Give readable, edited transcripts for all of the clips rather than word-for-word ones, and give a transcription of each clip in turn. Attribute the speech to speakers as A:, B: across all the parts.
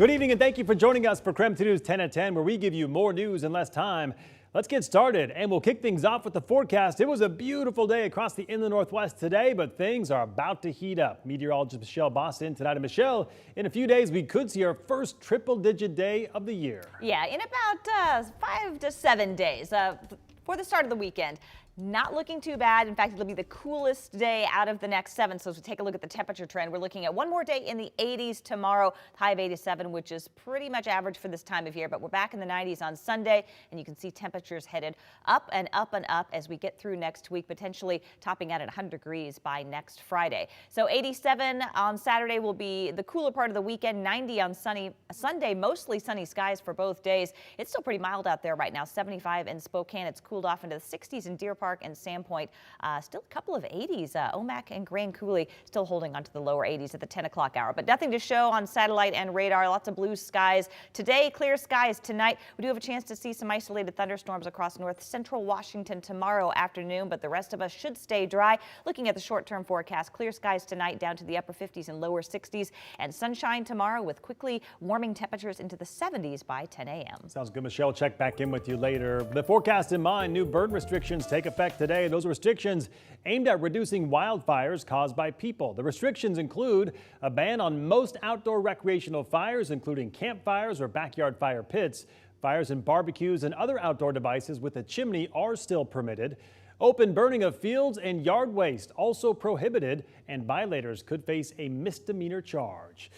A: Good evening and thank you for joining us for KREM 2 News 10 at 10, where we give you more news in less time. Let's get started, and we'll kick things off with the forecast. It was a beautiful day across the inland Northwest today, but things are about to heat up. Meteorologist Michelle Boston tonight. And Michelle, in a few days, we could see our first triple-digit day of the year.
B: Yeah, in about 5 to 7 days for the start of the weekend. Not looking too bad. In fact, it'll be the coolest day out of the next 7. So to take a look at the temperature trend, we're looking at one more day in the 80s tomorrow, high of 87, which is pretty much average for this time of year. But we're back in the 90s on Sunday, and you can see temperatures headed up and up and up as we get through next week, potentially topping out at 100 degrees by next Friday. So 87 on Saturday will be the cooler part of the weekend. 90 on Sunday, mostly sunny skies for both days. It's still pretty mild out there right now. 75 in Spokane. It's cooled off into the 60s in Deer Park and Sandpoint. Still a couple of 80s. Omak and Grand Coulee still holding on to the lower 80s at the 10 o'clock hour, but nothing to show on satellite and radar. Lots of blue skies today, clear skies tonight. We do have a chance to see some isolated thunderstorms across north central Washington tomorrow afternoon, but the rest of us should stay dry. Looking at the short-term forecast, clear skies tonight down to the upper 50s and lower 60s, and sunshine tomorrow with quickly warming temperatures into the 70s by 10 a.m.
A: Sounds good, Michelle. Check back in with you later. The forecast in mind, new burn restrictions take effect today. Those restrictions aimed at reducing wildfires caused by people. The restrictions include a ban on most outdoor recreational fires, including campfires or backyard fire pits. Fires in barbecues and other outdoor devices with a chimney are still permitted. Open burning of fields and yard waste also prohibited, and violators could face a misdemeanor charge.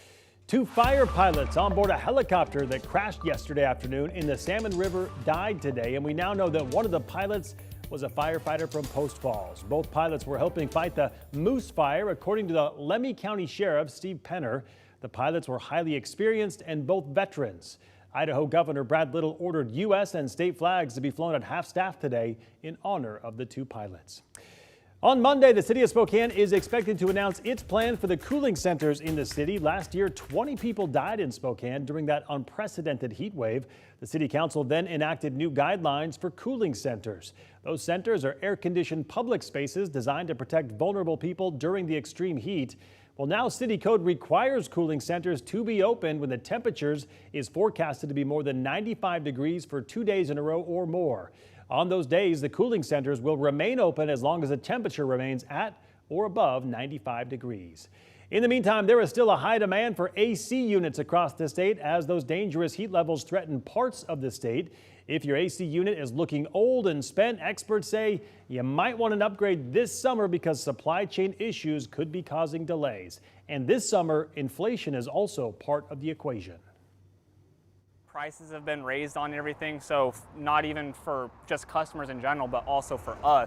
A: 2 fire pilots on board a helicopter that crashed yesterday afternoon in the Salmon River died today, and we now know that one of the pilots was a firefighter from Post Falls. Both pilots were helping fight the Moose Fire, according to the Lemhi County Sheriff, Steve Penner. The pilots were highly experienced and both veterans. Idaho Governor Brad Little ordered U.S. and state flags to be flown at half-staff today in honor of the 2 pilots. On Monday, the city of Spokane is expected to announce its plan for the cooling centers in the city. Last year, 20 people died in Spokane during that unprecedented heat wave. The city council then enacted new guidelines for cooling centers. Those centers are air-conditioned public spaces designed to protect vulnerable people during the extreme heat. Well, now city code requires cooling centers to be open when the temperatures is forecasted to be more than 95 degrees for 2 days in a row or more. On those days, the cooling centers will remain open as long as the temperature remains at or above 95 degrees. In the meantime, there is still a high demand for AC units across the state as those dangerous heat levels threaten parts of the state. If your AC unit is looking old and spent, experts say you might want an upgrade this summer because supply chain issues could be causing delays. And this summer, inflation is also part of the equation.
C: Prices have been raised on everything, so not even for just customers in general, but also for us.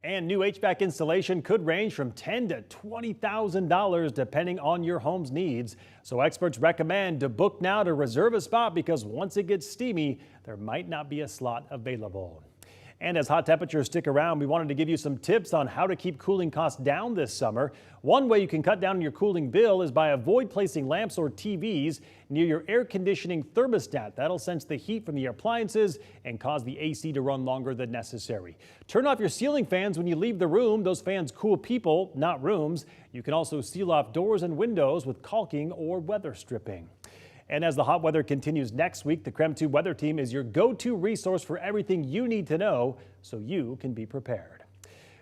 A: And new HVAC installation could range from $10,000 to $20,000 depending on your home's needs. So experts recommend to book now to reserve a spot because once it gets steamy, there might not be a slot available. And as hot temperatures stick around, we wanted to give you some tips on how to keep cooling costs down this summer. One way you can cut down on your cooling bill is by avoid placing lamps or TVs near your air conditioning thermostat. That'll sense the heat from the appliances and cause the AC to run longer than necessary. Turn off your ceiling fans when you leave the room. Those fans cool people, not rooms. You can also seal off doors and windows with caulking or weather stripping. And as the hot weather continues next week, the KREM 2 weather team is your go-to resource for everything you need to know so you can be prepared.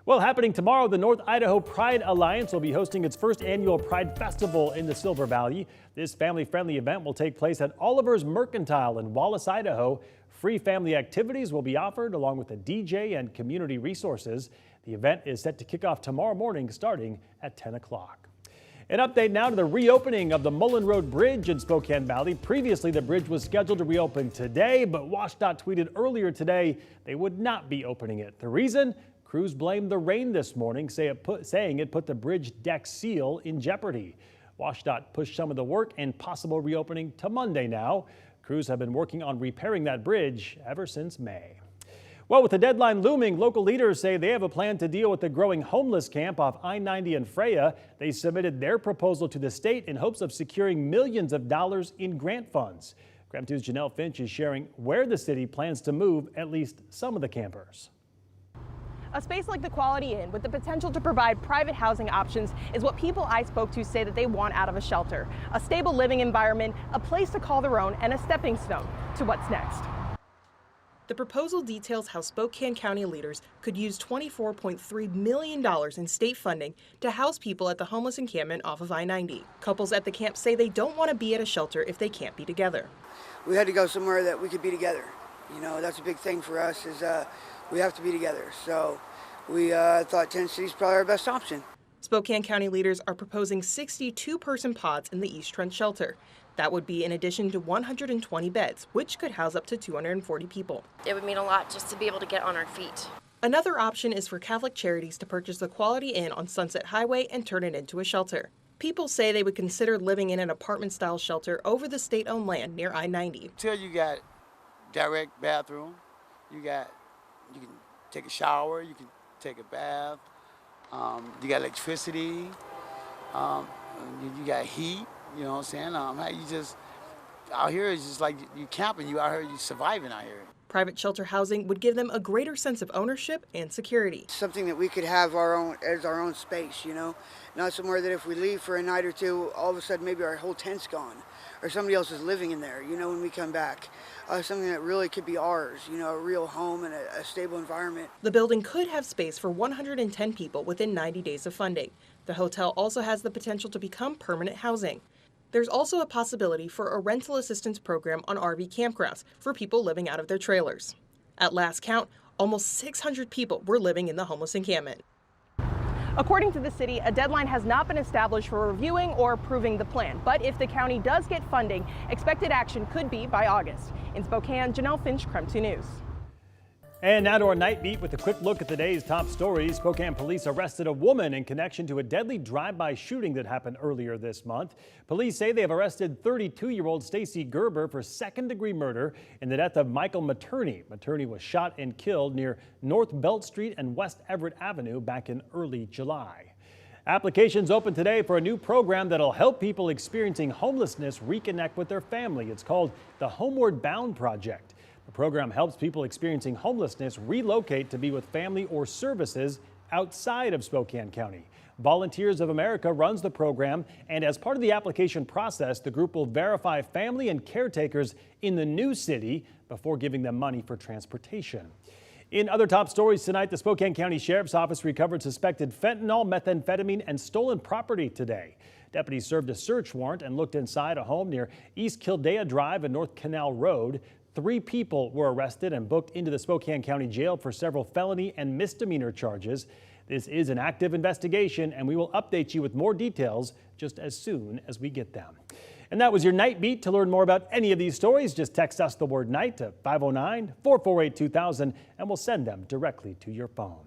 A: Well, happening tomorrow, the North Idaho Pride Alliance will be hosting its first annual Pride Festival in the Silver Valley. This family-friendly event will take place at Oliver's Mercantile in Wallace, Idaho. Free family activities will be offered along with a DJ and community resources. The event is set to kick off tomorrow morning starting at 10 o'clock. An update now to the reopening of the Mullen Road Bridge in Spokane Valley. Previously, the bridge was scheduled to reopen today, but WashDOT tweeted earlier today they would not be opening it. The reason? Crews blamed the rain this morning, saying it put the bridge deck seal in jeopardy. WashDOT pushed some of the work and possible reopening to Monday now. Crews have been working on repairing that bridge ever since May. Well, with the deadline looming, local leaders say they have a plan to deal with the growing homeless camp off I-90 and Freya. They submitted their proposal to the state in hopes of securing millions of dollars in grant funds. KREM 2's Janelle Finch is sharing where the city plans to move at least some of the campers.
D: A space like the Quality Inn with the potential to provide private housing options is what people I spoke to say that they want out of a shelter. A stable living environment, a place to call their own, and a stepping stone to what's next. The proposal details how Spokane County leaders could use $24.3 million in state funding to house people at the homeless encampment off of I-90. Couples at the camp say they don't want to be at a shelter if they can't be together.
E: We had to go somewhere that we could be together. You know, that's a big thing for us is we have to be together. So we thought Tent City is probably our best option.
D: Spokane County leaders are proposing 62-person pods in the East Trench shelter. That would be in addition to 120 beds, which could house up to 240 people.
F: It would mean a lot just to be able to get on our feet.
D: Another option is for Catholic Charities to purchase the Quality Inn on Sunset Highway and turn it into a shelter. People say they would consider living in an apartment-style shelter over the state-owned land near I-90.
G: Till you got direct bathroom, you can take a shower, you can take a bath, you got electricity, you got heat. You know what I'm saying? You just, out here is just like you camping, you out here, you surviving out here.
D: Private shelter housing would give them a greater sense of ownership and security.
E: Something that we could have as our own space, you know? Not somewhere that if we leave for a night or two, all of a sudden maybe our whole tent's gone or somebody else is living in there, you know, when we come back. Something that really could be ours, you know, a real home and a stable environment.
D: The building could have space for 110 people within 90 days of funding. The hotel also has the potential to become permanent housing. There's also a possibility for a rental assistance program on RV campgrounds for people living out of their trailers. At last count, almost 600 people were living in the homeless encampment. According to the city, a deadline has not been established for reviewing or approving the plan. But if the county does get funding, expected action could be by August. In Spokane, Janelle Finch, KREM 2 News.
A: And now to our Nightbeat with a quick look at the day's top stories. Spokane police arrested a woman in connection to a deadly drive-by shooting that happened earlier this month. Police say they have arrested 32-year-old Stacy Gerber for second-degree murder in the death of Michael Materney. Materney was shot and killed near North Belt Street and West Everett Avenue back in early July. Applications open today for a new program that'll help people experiencing homelessness reconnect with their family. It's called the Homeward Bound Project. The program helps people experiencing homelessness relocate to be with family or services outside of Spokane County. Volunteers of America runs the program, and as part of the application process, the group will verify family and caretakers in the new city before giving them money for transportation. In other top stories tonight, the Spokane County Sheriff's Office recovered suspected fentanyl, methamphetamine, and stolen property today. Deputies served a search warrant and looked inside a home near East Kildea Drive and North Canal Road. 3 people were arrested and booked into the Spokane County Jail for several felony and misdemeanor charges. This is an active investigation, and we will update you with more details just as soon as we get them. And that was your Night Beat. To learn more about any of these stories, just text us the word night to 509-448-2000, and we'll send them directly to your phone.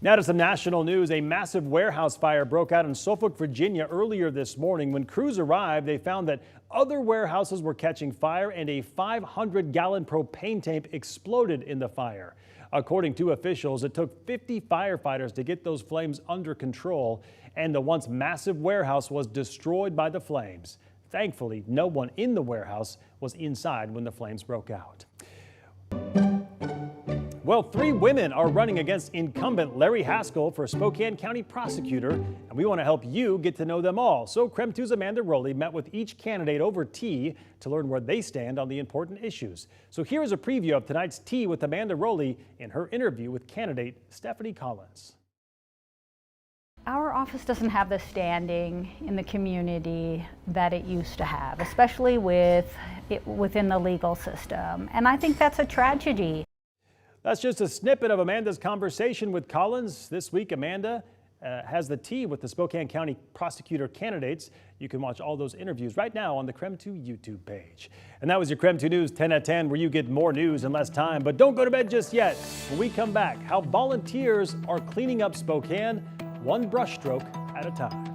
A: Now to some national news. A massive warehouse fire broke out in Suffolk, Virginia earlier this morning. When crews arrived, they found that other warehouses were catching fire and a 500-gallon propane tank exploded in the fire. According to officials, it took 50 firefighters to get those flames under control, and the once massive warehouse was destroyed by the flames. Thankfully, no one in the warehouse was inside when the flames broke out. Well, 3 women are running against incumbent Larry Haskell for Spokane County prosecutor, and we want to help you get to know them all. So KREM 2's Amanda Rowley met with each candidate over tea to learn where they stand on the important issues. So here is a preview of tonight's Tea with Amanda Rowley in her interview with candidate Stephanie Collins.
H: Our office doesn't have the standing in the community that it used to have, especially within the legal system, and I think that's a tragedy.
A: That's just a snippet of Amanda's conversation with Collins. This week, Amanda has the tea with the Spokane County prosecutor candidates. You can watch all those interviews right now on the KREM 2 YouTube page. And that was your KREM 2 News 10 at 10, where you get more news in less time. But don't go to bed just yet. When we come back, how volunteers are cleaning up Spokane, one brushstroke at a time.